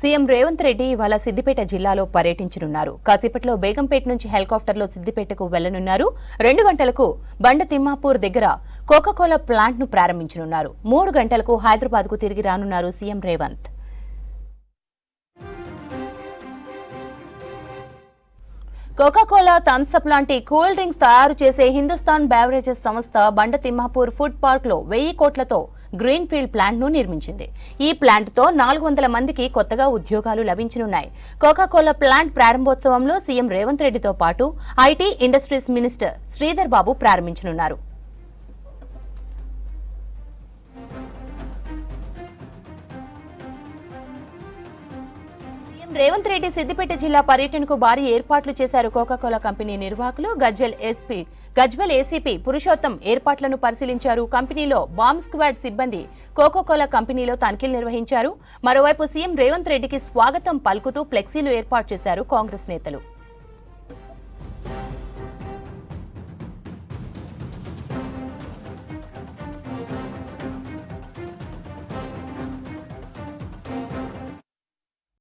CM Revanth Reddy ఇవాళ సిద్దిపేట జిల్లాలో పర్యటించనున్నారు. కాసేపట్లో బేగంపేట నుంచి హెలికాప్టర్లో సిద్దిపేటకు వెళ్లనున్నారు. 2 గంటలకు బండ తిమ్మాపూర్ దగ్గర కోకాకోలా ప్లాంట్ ను ప్రారంభించనున్నారు. 3 గంటలకు హైదరాబాద్ కు తిరిగి రానున్నారు సీఎం రేవంత్. కోకాకోలా, థమ్సప్ లాంటి కూల్ డ్రింక్స్ తయారు చేసే హిందుస్థాన్ బెవరేజెస్ సంస్థ బండ తిమ్మాపూర్ ఫుడ్ పార్క్ లో 1000 కోట్లతో గ్రీన్ ఫీల్డ్ ప్లాంట్ ను నిర్మించింది. ఈ ప్లాంట్ తో 400 మందికి కొత్తగా ఉద్యోగాలు లభించనున్నాయి. కోకాకోలా ప్లాంట్ ప్రారంభోత్సవంలో సీఎం రేవంత్ రెడ్డితో పాటు IT industries minister Sridhar Babu ప్రారంభించనున్నారు. రేవంత్ రెడ్డి సిద్దిపేట జిల్లా పర్యటనకు భారీ ఏర్పాట్లు చేశారు. కోకాకోలా కంపెనీ నిర్వాహకులు గజ్వెల్ ఏసీపీ పురుషోత్తం ఏర్పాట్లను పరిశీలించారు. కంపెనీలో బాంబ్ స్క్వాడ్ సిబ్బంది కోకాకోలా కంపెనీలో తనిఖీలు నిర్వహించారు. మరోవైపు సీఎం రేవంత్ రెడ్డికి స్వాగతం పలుకుతూ ఫ్లెక్సీలు ఏర్పాటు చేశారు కాంగ్రెస్ నేతలు.